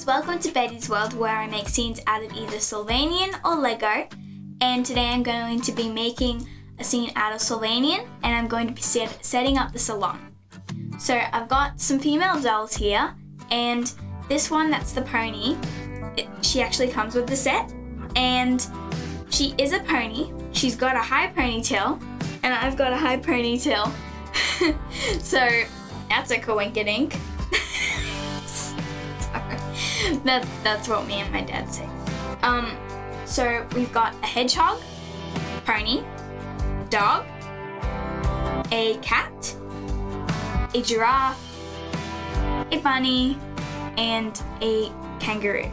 guys, welcome to Betty's World, where I make scenes out of either Sylvanian or Lego. And today I'm going to be making a scene out of Sylvanian, and I'm going to be setting up the salon. So I've got some female dolls here, and this one, that's the pony. She actually comes with the set, and she is a pony. She's got a high ponytail, and I've got a high ponytail. So that's a coinkydink. That's what me and my dad say. So we've got a hedgehog, pony, dog, a cat, a giraffe, a bunny, and a kangaroo.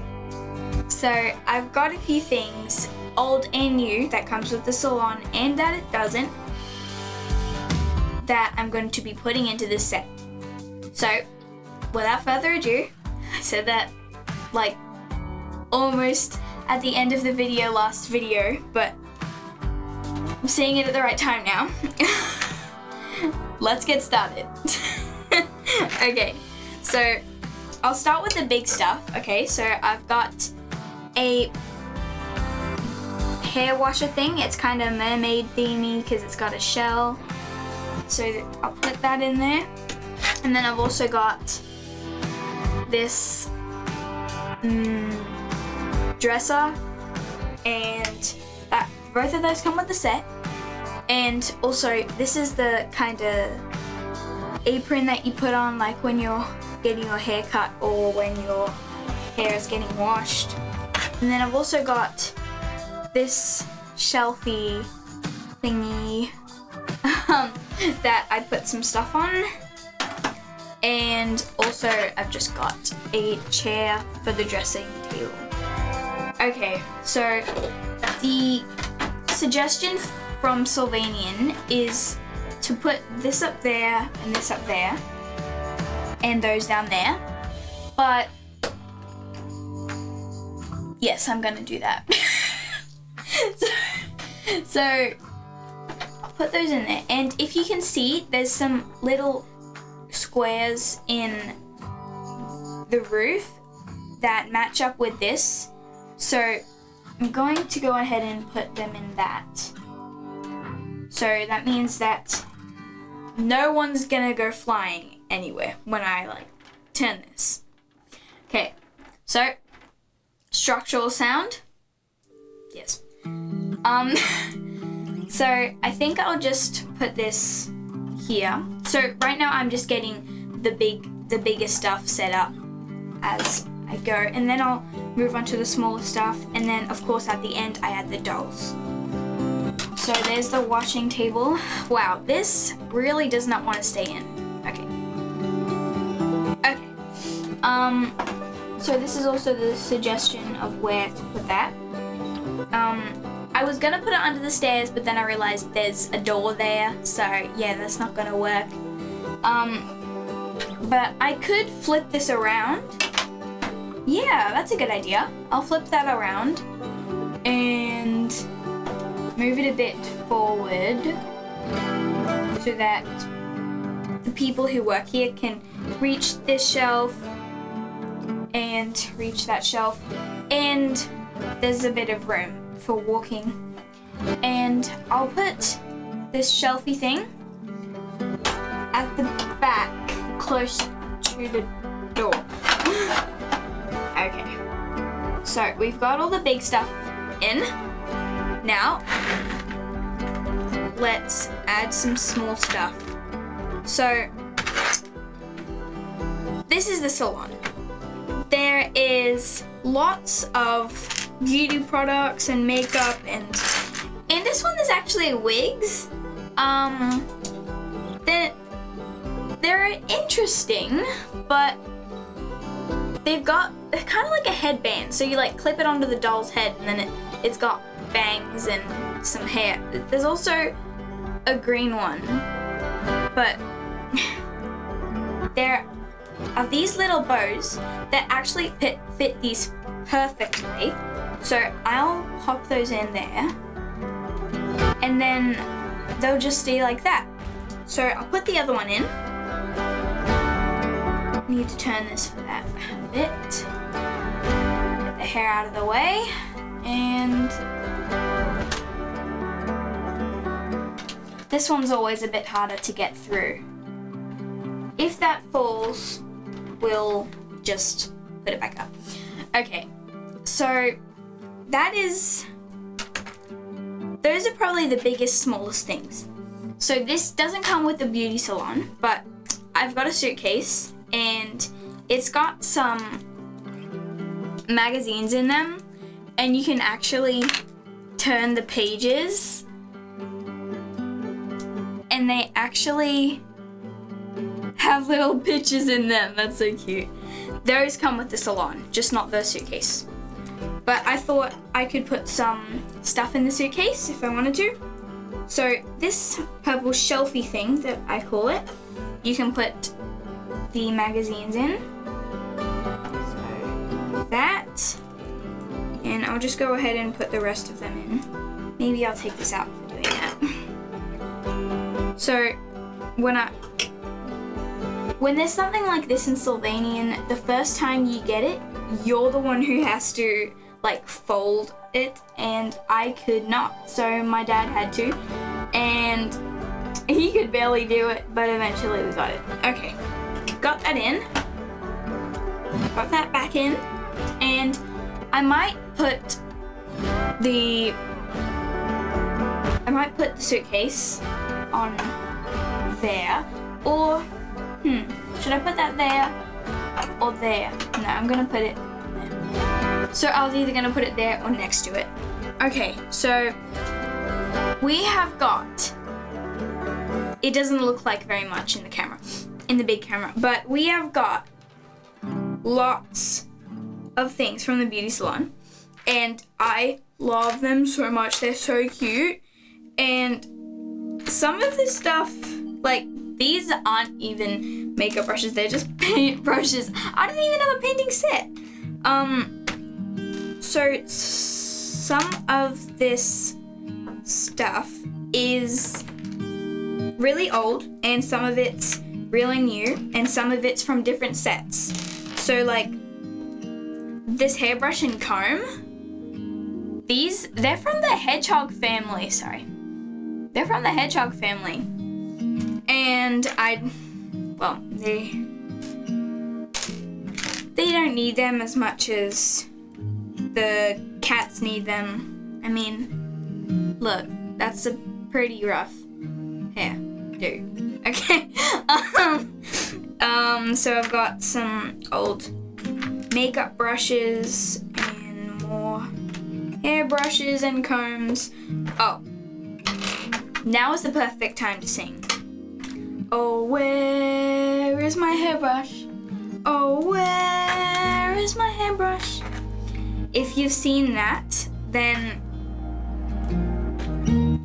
So I've got a few things, old and new, that comes with the salon and that it doesn't, that I'm going to be putting into this set. So without further ado, I said that like almost at the end of the last video, but I'm saying it at the right time now. Let's get started. Okay, so I'll start with the big stuff. Okay, so I've got a hair washer thing. It's kind of mermaid themey because it's got a shell. So I'll put that in there. And then I've also got this dresser, and that both of those come with the set. And also this is the kind of apron that you put on like when you're getting your hair cut or when your hair is getting washed. And then I've also got this shelfie thingy that I put some stuff on. And also I've just got a chair for the dressing table. Okay, so the suggestion from Sylvanian is to put this up there and this up there and those down there. But yes, I'm gonna do that. So I'll put those in there, and if you can see, there's some little squares in the roof that match up with this. So I'm going to go ahead and put them in that. So that means that no one's gonna go flying anywhere when I like turn this. Okay, so structural sound. Yes. So I think I'll just put this here. So right now I'm just getting the bigger stuff set up as I go, and then I'll move on to the smaller stuff, and then of course at the end I add the dolls. So there's the washing table. Wow, this really does not want to stay in. Okay. So this is also the suggestion of where to put that. I was gonna put it under the stairs, but then I realized there's a door there, so yeah, that's not gonna work. But I could flip this around. Yeah, that's a good idea. I'll flip that around and move it a bit forward so that the people who work here can reach this shelf and reach that shelf, and there's a bit of room for walking. And I'll put this shelfie thing at the back close to the door. Okay, so we've got all the big stuff in. Now let's add some small stuff. So this is the salon. There is lots of beauty products and makeup, and this one is actually wigs. They're interesting, but they're kind of like a headband. So you like clip it onto the doll's head, and then it's got bangs and some hair. There's also a green one, but there are these little bows that actually fit these perfectly. So I'll pop those in there, and then they'll just stay like that. So I'll put the other one in. Need to turn this for that a bit. hair out of the way, and this one's always a bit harder to get through. If that falls, we'll just put it back up. Okay, so those are probably the biggest, smallest things. So this doesn't come with the beauty salon, but I've got a suitcase and it's got some magazines in them, and you can actually turn the pages and they actually have little pictures in them. That's so cute. Those come with the salon, just not the suitcase. But I thought I could put some stuff in the suitcase if I wanted to. So this purple shelfie thing that I call it, you can put the magazines in. So that, and I'll just go ahead and put the rest of them in. Maybe I'll take this out for doing that. So when there's something like this in Sylvanian, the first time you get it, you're the one who has to like fold it, and I could not, so my dad had to, and he could barely do it, but eventually we got it. Okay, got that in, got that back in, and I might put the suitcase on there, or should I put that there or there? No, I'm gonna put it there. So I was either gonna put it there or next to it. Okay, so we have got, it doesn't look like very much in the camera, in the big camera, but we have got lots of things from the beauty salon, and I love them so much. They're so cute, and some of this stuff, like, these aren't even makeup brushes, they're just paint brushes. I don't even have a painting set. So some of this stuff is really old, and some of it's really new, and some of it's from different sets. So like this hairbrush and comb, they're from the hedgehog family, They're from the hedgehog family. And they don't need them as much as the cats need them. I mean, look, that's a pretty rough hair, dude. Okay. So I've got some old makeup brushes and more hair brushes and combs. Oh, now is the perfect time to sing. Oh, where is my hairbrush? Oh, where is my hairbrush? If you've seen that, then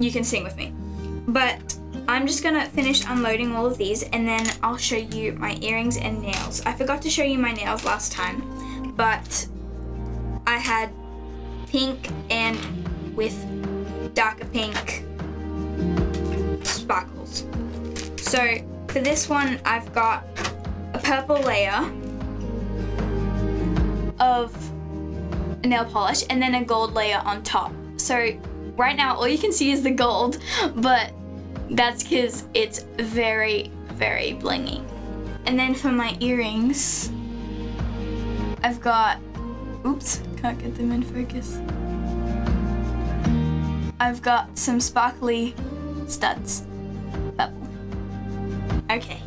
you can sing with me. But I'm just gonna finish unloading all of these, and then I'll show you my earrings and nails. I forgot to show you my nails last time, but I had pink and with darker pink sparkles. So for this one, I've got a purple layer of nail polish and then a gold layer on top. So right now all you can see is the gold, but that's because it's very, very blingy. And then for my earrings, I've got, oops, can't get them in focus. I've got some sparkly studs, purple. Okay,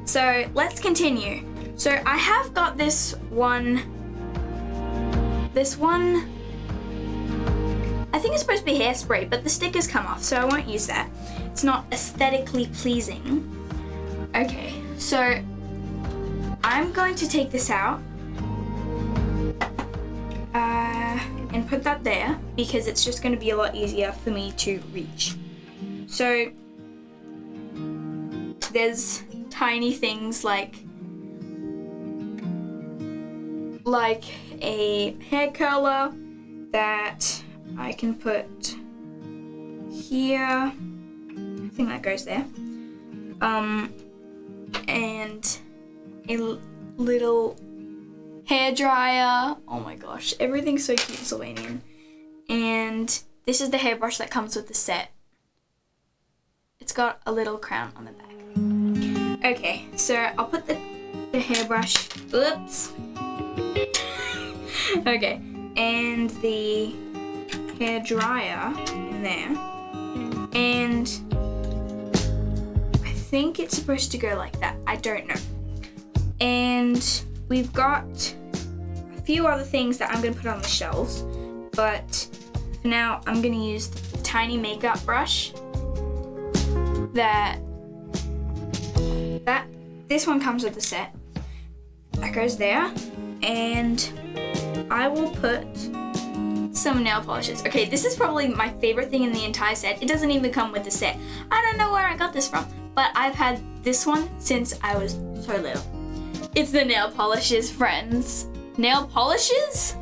so let's continue. So I have got this one, I think it's supposed to be hairspray, but the stickers come off, so I won't use that. It's not aesthetically pleasing. Okay, so I'm going to take this out and put that there because it's just going to be a lot easier for me to reach. So there's tiny things like a hair curler that I can put here. I think that goes there. And a little hair dryer. Oh my gosh, everything's so cute, Sylvanian. And this is the hairbrush that comes with the set. It's got a little crown on the back. Okay, so I'll put the hairbrush, oops. Okay, and the hair dryer in there. And I think it's supposed to go like that. I don't know. And we've got a few other things that I'm going to put on the shelves, but for now I'm going to use the tiny makeup brush this one comes with the set. That goes there, and I will put some nail polishes. Okay, this is probably my favorite thing in the entire set. It doesn't even come with the set. I don't know where I got this from, but I've had this one since I was so little. It's the nail polishes, friends. Nail polishes?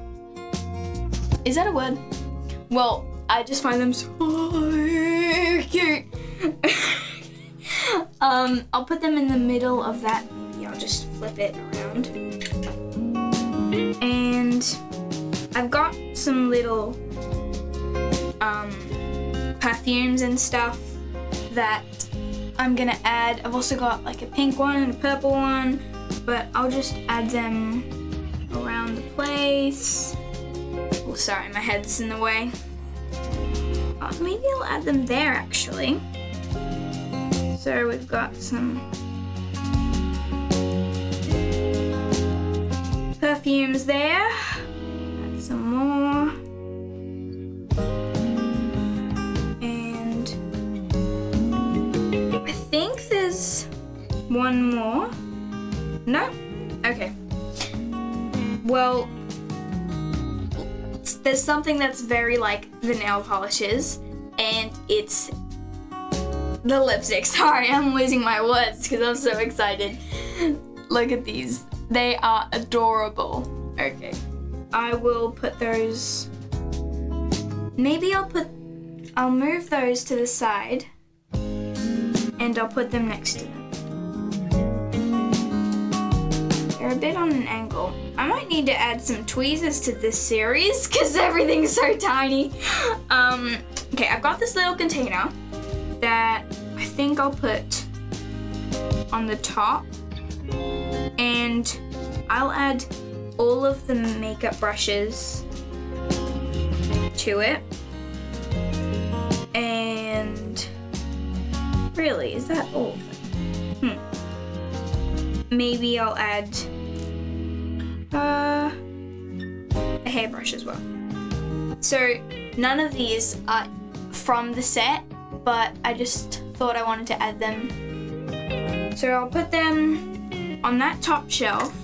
Is that a word? Well, I just find them so cute. I'll put them in the middle of that. Maybe I'll just flip it around. And I've got some little perfumes and stuff that I'm gonna add. I've also got like a pink one and a purple one, but I'll just add them around the place. Oh, sorry, my head's in the way. Maybe I'll add them there actually. So we've got some perfumes there. Add some more. And I think there's one more. No? Okay. Well, there's something that's very like the nail polishes, and it's the lipstick. Sorry, I'm losing my words because I'm so excited. Look at these. They are adorable. Okay. I will put those... Maybe I'll move those to the side and I'll put them next to them. They're a bit on an angle. I might need to add some tweezers to this series because everything's so tiny. Okay, I've got this little container that I think I'll put on the top, and I'll add all of the makeup brushes to it. And really, is that all? Maybe I'll add a hairbrush as well. So none of these are from the set, but I just thought I wanted to add them. So I'll put them on that top shelf,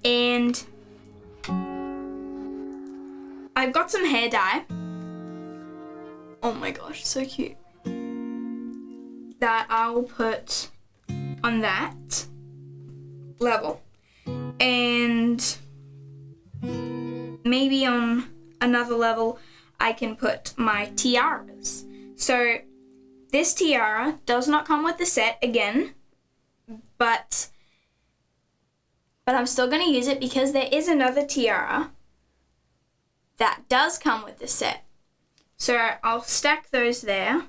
and I've got some hair dye. Oh my gosh, so cute. That I'll put on that level, and maybe on another level I can put my tiaras. So this tiara does not come with the set again, but I'm still going to use it because there is another tiara that does come with the set. So I'll stack those there.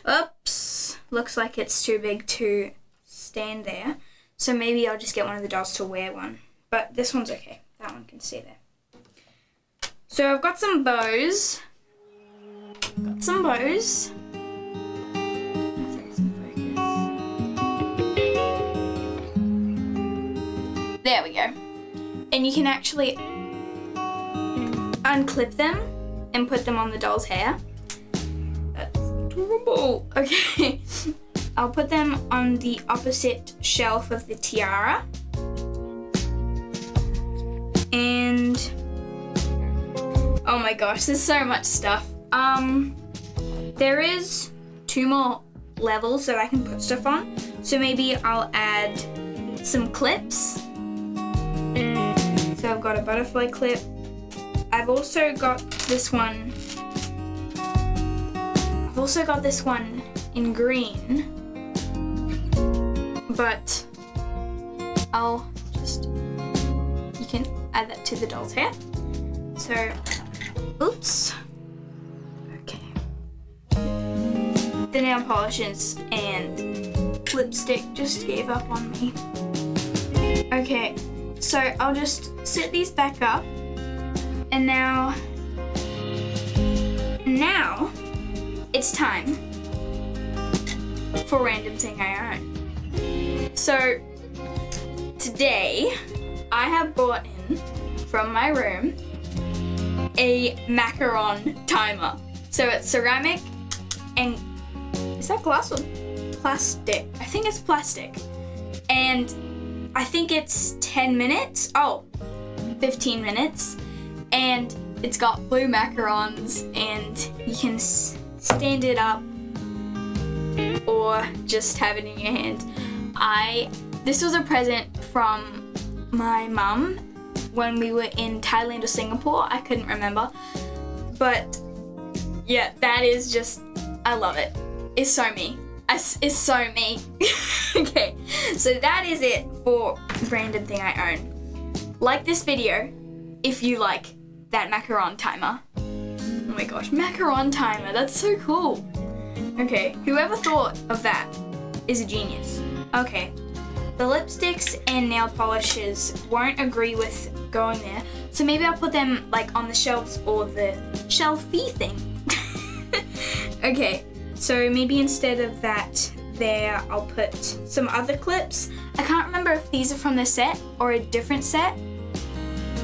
Oops, looks like it's too big to stand there. So maybe I'll just get one of the dolls to wear one. But this one's okay. That one can stay there. So I've got some bows. There we go. And you can actually unclip them and put them on the doll's hair. That's adorable. Okay. I'll put them on the opposite shelf of the tiara. And oh my gosh, there's so much stuff. There is 2 more levels that I can put stuff on. So maybe I'll add some clips. So I've got a butterfly clip. I've also got this one. In green. But I'll just just, you can add that to the doll's hair. So, oops. Okay. The nail polishes and lipstick just gave up on me. Okay, so I'll just set these back up, and now it's time for random thing I own. So today I have brought in from my room a macaron timer. So it's ceramic and is that glass or plastic? I think it's plastic. And I think it's 10 minutes. 15 minutes. And it's got blue macarons and you can stand it up or just have it in your hand. This was a present from my mum when we were in Thailand or Singapore. I couldn't remember. But yeah, that is just, I love it. It's so me. It's so me. Okay, so that is it for random thing I own. Like this video if you like that macaron timer. Oh my gosh, macaron timer, that's so cool. Okay, whoever thought of that is a genius. Okay, the lipsticks and nail polishes won't agree with going there, so maybe I'll put them like on the shelves or the shelfie thing. Okay, so maybe instead of that there, I'll put some other clips. I can't remember if these are from the set or a different set.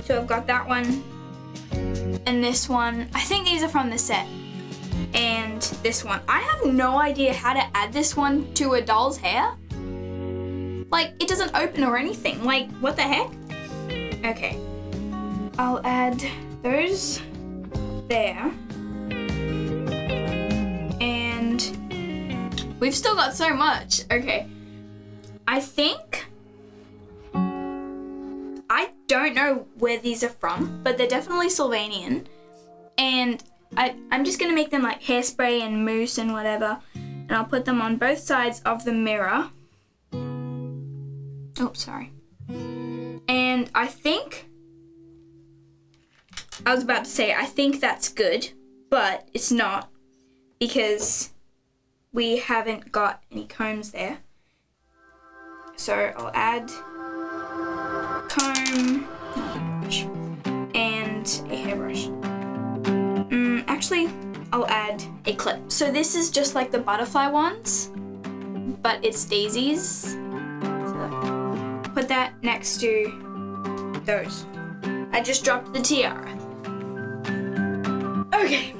So I've got that one and this one. I think these are from the set. And this one. I have no idea how to add this one to a doll's hair. Like, it doesn't open or anything. Like, what the heck? Okay. I'll add those there. And we've still got so much. Okay. I don't know where these are from, but they're definitely Sylvanian. And I'm just going to make them like hairspray and mousse and whatever. And I'll put them on both sides of the mirror. Oh, sorry. And I think that's good, but it's not because we haven't got any combs there. So I'll add comb and a hairbrush. Actually, I'll add a clip. So this is just like the butterfly ones, but it's daisies. So put that next to those. I just dropped the tiara. Okay.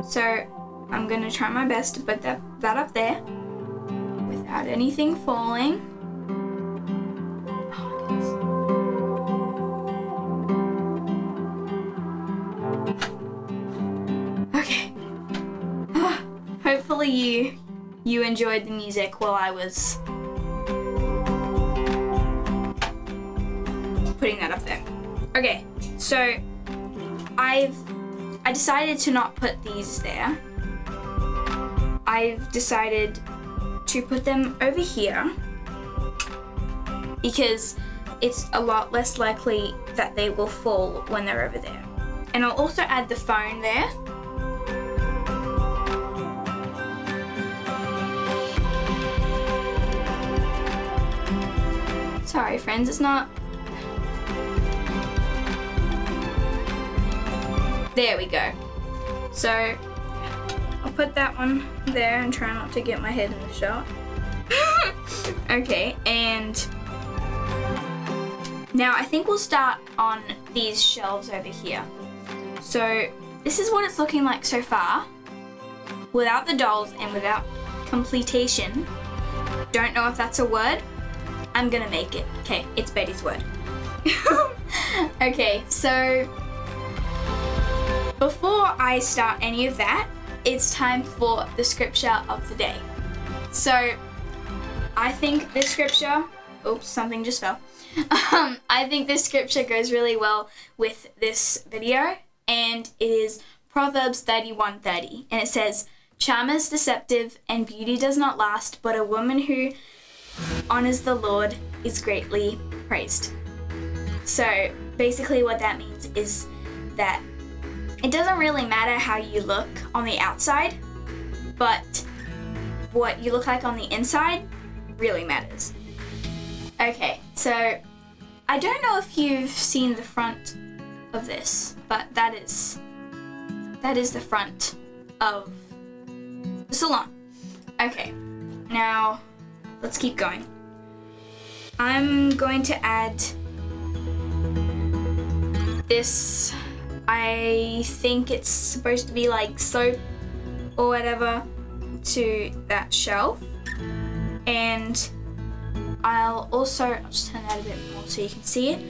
So I'm gonna try my best to put that up there without anything falling. Hopefully you enjoyed the music while I was putting that up there. Okay, so I decided to not put these there. I've decided to put them over here because it's a lot less likely that they will fall when they're over there. And I'll also add the phone there. Sorry friends, it's not. There we go. So I'll put that one there and try not to get my head in the shot. Okay, and now I think we'll start on these shelves over here. So this is what it's looking like so far, without the dolls and without completion. Don't know if that's a word. I'm gonna make it. Okay, it's Betty's word. Okay, so before I start any of that, it's time for the scripture of the day. So I think this scripture, oops, something just fell. I think this scripture goes really well with this video, and it is Proverbs 31:30, and it says, "Charm is deceptive and beauty does not last, but a woman who honors the Lord is greatly praised. So basically what that means is that it doesn't really matter how you look on the outside, but what you look like on the inside really matters. Okay, so I don't know if you've seen the front of this, but that is the front of the salon. Okay, now let's keep going. I'm going to add this, I think it's supposed to be like soap or whatever, to that shelf. And I'll just turn that a bit more so you can see it.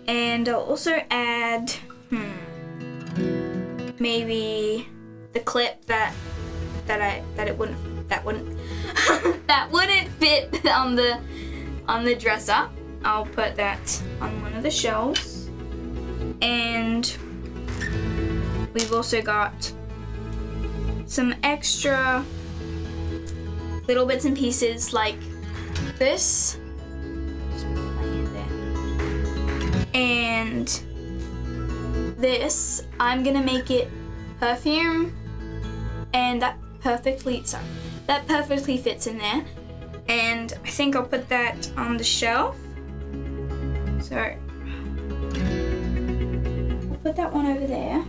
And I'll also add, maybe the clip that wouldn't fit on the dresser. I'll put that on one of the shelves. And we've also got some extra little bits and pieces like this. Just put my hand there. And this, I'm gonna make it perfume, and that perfectly fits in there. And I think I'll put that on the shelf. So I'll put that one over there.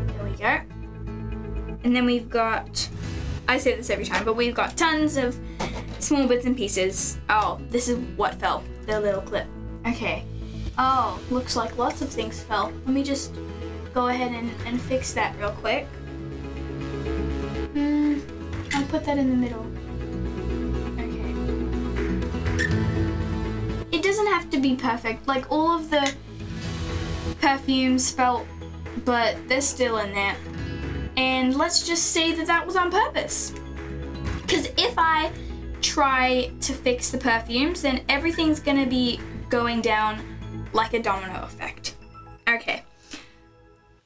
There we go. And then we've got, I say this every time, but we've got tons of small bits and pieces. Oh, this is what fell, the little clip. Okay. Oh, looks like lots of things fell. Let me just go ahead and fix that real quick. I'll put that in the middle. Okay. It doesn't have to be perfect. Like, all of the perfumes fell, but they're still in there. And let's just say that was on purpose. Because if I try to fix the perfumes, then everything's gonna be going down like a domino effect. Okay.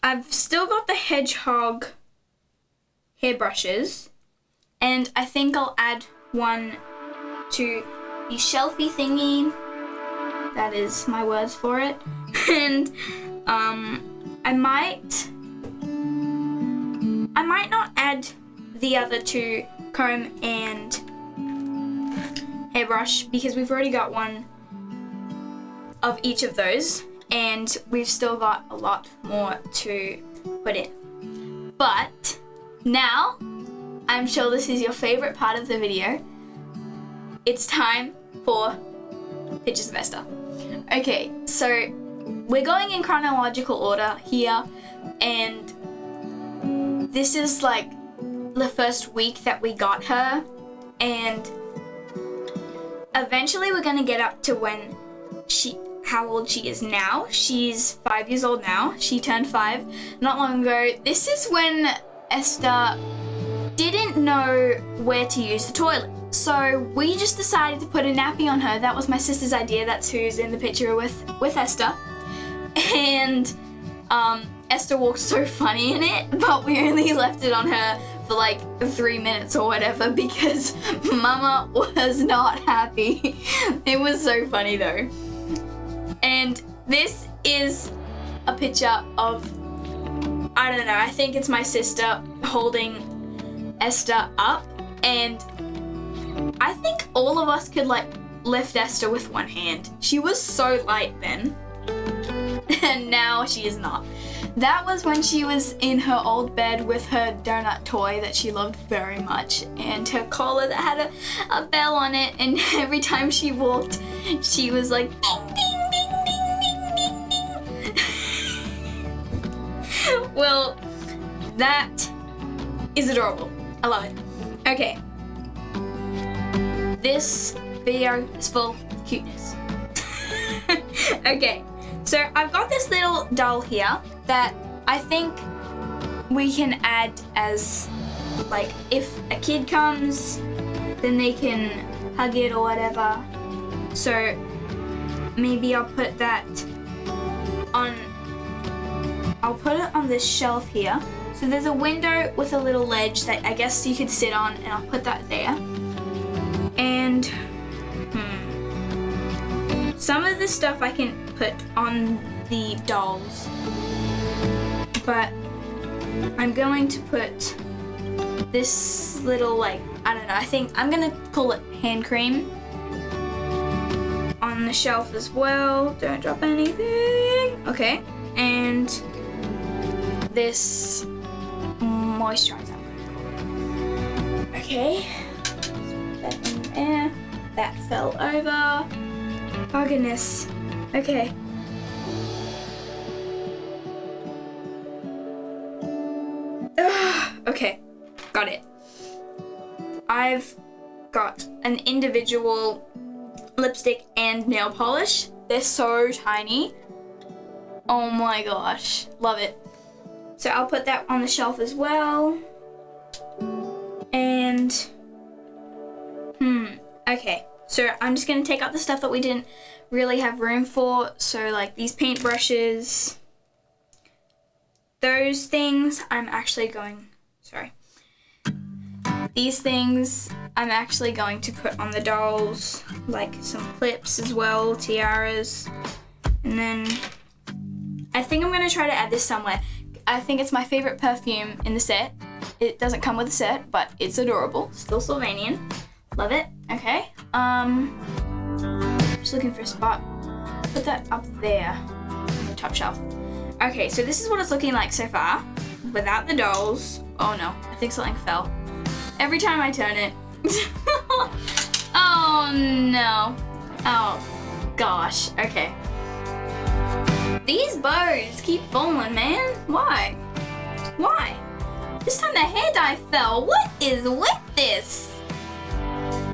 I've still got the hedgehog hairbrushes, and I think I'll add one to the shelfie thingy. That is my words for it. And I might not add the other two, comb and hairbrush, because we've already got one of each of those, and we've still got a lot more to put in. But now, I'm sure this is your favorite part of the video. It's time for Pictures of Esther. Okay, so we're going in chronological order here, and this is like the first week that we got her, and eventually we're gonna get up to how old she is now. She's 5 years old now. She turned 5 not long ago. This is when Esther didn't know where to use the toilet. So we just decided to put a nappy on her. That was my sister's idea. That's who's in the picture with Esther. And Esther walked so funny in it, but we only left it on her for like 3 minutes or whatever because Mama was not happy. It was so funny though. And this is a picture of, I don't know, I think it's my sister holding Esther up, and I think all of us could like lift Esther with one hand. She was so light then, and now she is not. That was when she was in her old bed with her donut toy that she loved very much, and her collar that had a bell on it, and every time she walked, she was like, ding, ding, ding, ding, ding, ding, ding. Well, that is adorable. I love it. Okay. This video is full of cuteness. Okay, so I've got this little doll here that I think we can add as, like, if a kid comes, then they can hug it or whatever. So maybe I'll put that on, I'll put it on this shelf here. So there's a window with a little ledge that I guess you could sit on, and I'll put that there. And some of the stuff I can put on the dolls, but I'm going to put this little, like, I don't know, I think I'm gonna call it hand cream on the shelf as well. Don't drop anything. Okay, and this moisturizer. Okay, put that in there. That fell over. Oh goodness. Okay. Okay, got it. I've got an individual lipstick and nail polish. They're so tiny. Oh my gosh, love it. So I'll put that on the shelf as well. And, okay. So I'm just gonna take out the stuff that we didn't really have room for. So like these paintbrushes, those things these things I'm actually going to put on the dolls, like some clips as well, tiaras. And then I think I'm gonna try to add this somewhere. I think it's my favorite perfume in the set. It doesn't come with a set, but it's adorable. Still Sylvanian. Love it. Okay. Just looking for a spot. Put that up there. Top shelf. Okay, so this is what it's looking like so far. Without the dolls. Oh no, I think something fell. Every time I turn it. Oh no. Oh gosh. Okay. These bows keep falling, man. Why? Why? This time the hair dye fell. What is with this?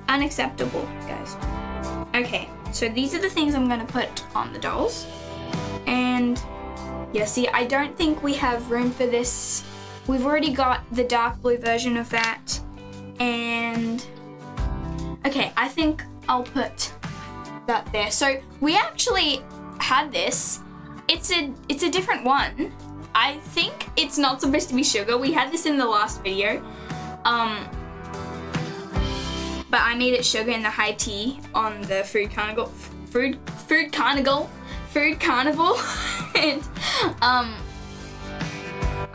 Unacceptable, guys. Okay, so these are the things I'm gonna put on the dolls. And yeah, see, I don't think we have room for this. We've already got the dark blue version of that. And okay, I think I'll put that there. So we actually had this. It's a different one. I think it's not supposed to be sugar. We had this in the last video. But I made it sugar in the high tea on the food carnival. And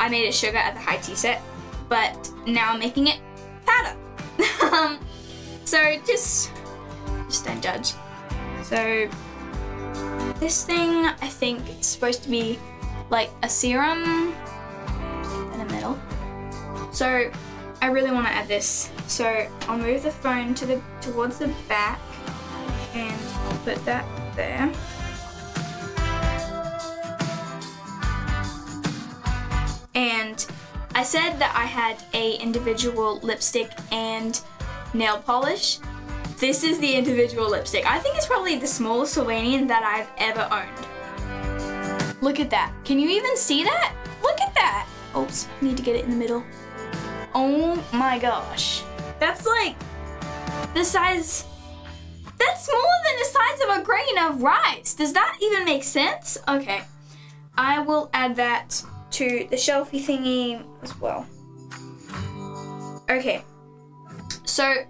I made it sugar at the high tea set, but now I'm making it powder. So just don't judge. So this thing, I think it's supposed to be like a serum in the middle. So I really want to add this. So I'll move the phone towards the back and I'll put that there. And I said that I had a individual lipstick and nail polish. This is the individual lipstick. I think it's probably the smallest Sylvanian that I've ever owned. Look at that. Can you even see that? Look at that. Oops, need to get it in the middle. Oh my gosh. That's like the size, that's smaller than the size of a grain of rice. Does that even make sense? Okay, I will add that to the shelfie thingy as well. Okay, so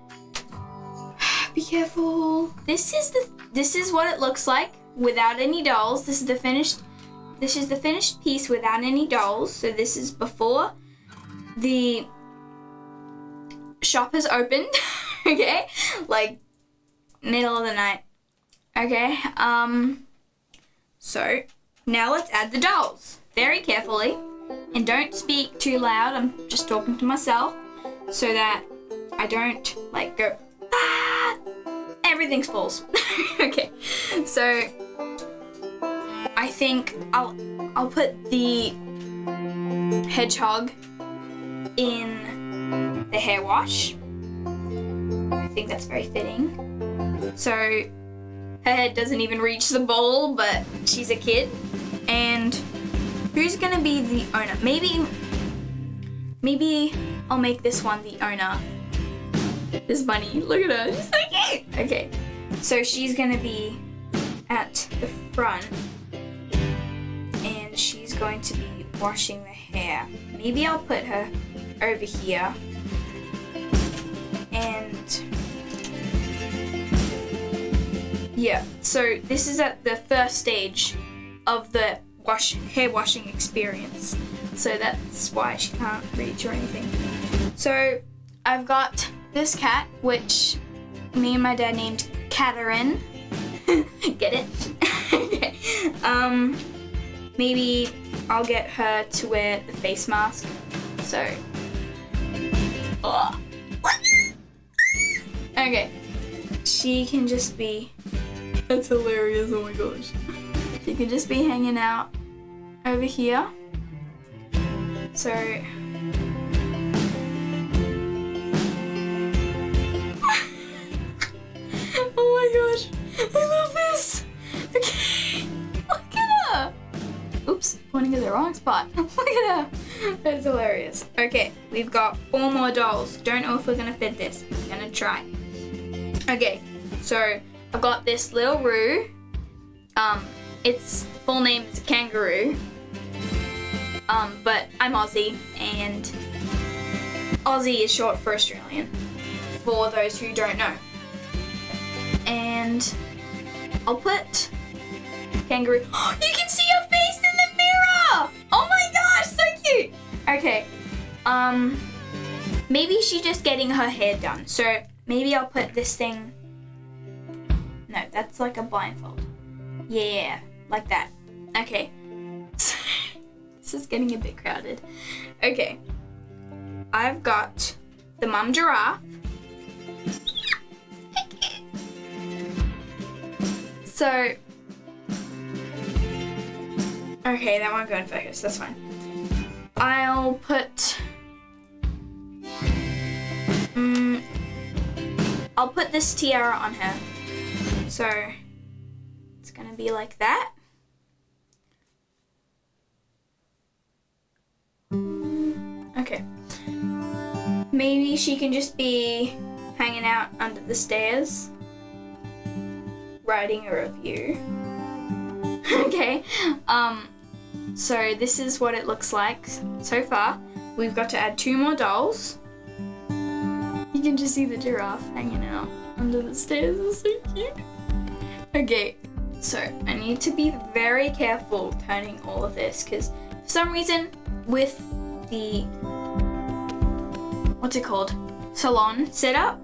be careful. This is what it looks like without any dolls. This is the finished piece without any dolls. So this is before the shop is opened. Okay, like middle of the night. Okay, so now let's add the dolls very carefully, and don't speak too loud. I'm just talking to myself so that I don't like go everything falls. Okay, so I think I'll put the hedgehog in the hair wash. I think that's very fitting. So her head doesn't even reach the bowl, but she's a kid. And who's gonna be the owner? Maybe I'll make this one the owner. This bunny, look at her, she's so cute. Okay, so she's gonna be at the front and she's going to be washing the hair. Maybe I'll put her over here, and Yeah, so this is at the first stage of the hair washing experience. So that's why she can't reach or anything. So I've got this cat, which me and my dad named Katarin. Get it? Okay. Maybe I'll get her to wear the face mask. So. Oh. Okay. She can just be. That's hilarious. Oh my gosh. She can just be hanging out over here. So. Oh my gosh. I love this. Okay. Look at her. Oops, pointing at the wrong spot. Look at her. That's hilarious. Okay, we've got 4 more dolls. Don't know if we're gonna fit this. I'm gonna try. Okay, so I've got this little Roo. Its full name is Kangaroo. But I'm Aussie, and Aussie is short for Australian, for those who don't know. And I'll put Kangaroo. Oh, you can see her face in the mirror! Oh my gosh, so cute! Okay, maybe she's just getting her hair done. So maybe I'll put this thing. No, that's like a blindfold. Yeah, like that. Okay. This is getting a bit crowded. Okay. I've got the mum giraffe. So, okay, that won't go in focus. That's fine. I'll put. I'll put this tiara on her. So it's gonna be like that. Okay. Maybe she can just be hanging out under the stairs, writing a review. Okay. So this is what it looks like so far. We've got to add 2 more dolls. You can just see the giraffe hanging out under the stairs. It's so cute. Okay, so I need to be very careful turning all of this, because for some reason with the, what's it called, salon setup,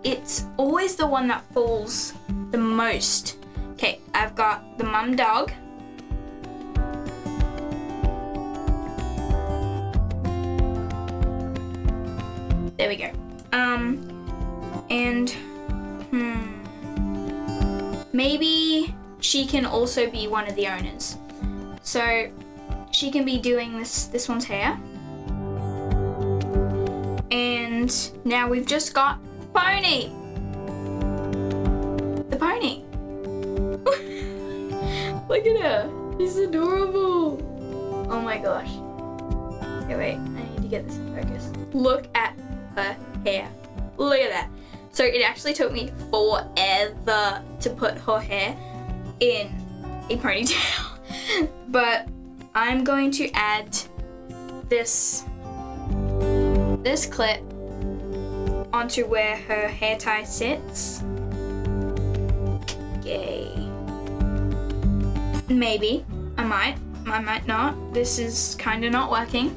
it's always the one that falls the most. Okay, I've got the mum dog. There we go. And maybe she can also be one of the owners. So she can be doing this one's hair. And now we've just got Pony. The pony. Look at her. She's adorable. Oh my gosh. Okay, wait. I need to get this in focus. Look at her hair. Look at that. So it actually took me forever to put her hair in a ponytail. But I'm going to add this clip onto where her hair tie sits. Yay. Maybe. I might not. This is kind of not working.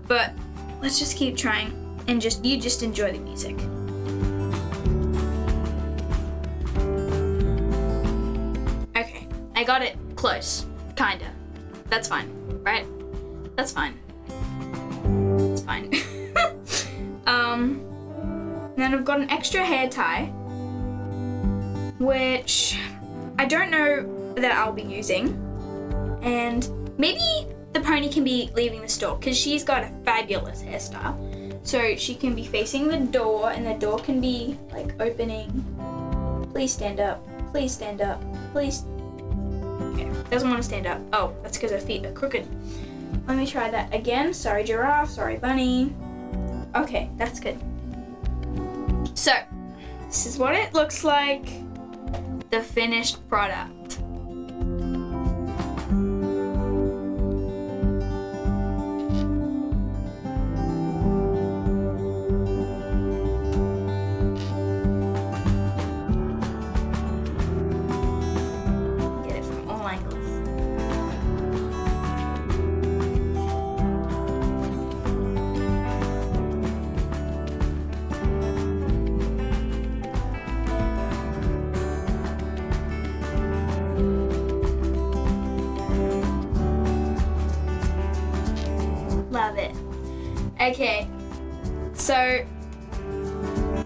But let's just keep trying and you just enjoy the music. Okay, I got it close. Kinda. That's fine, right? That's fine. It's fine. Then I've got an extra hair tie, which I don't know that I'll be using. And maybe the pony can be leaving the store because she's got a fabulous hairstyle. So she can be facing the door and the door can be like opening. Please stand up. Please stand up. Please. Okay, doesn't want to stand up. Oh, that's because her feet are crooked. Let me try that again. Sorry, giraffe. Sorry, bunny. Okay, that's good. So, this is what it looks like. The finished product. Love it. Okay, so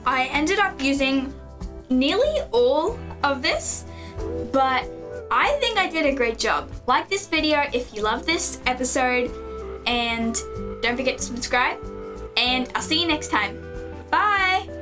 I ended up using nearly all of this, but I think I did a great job. Like this video if you love this episode, and don't forget to subscribe, and I'll see you next time. Bye!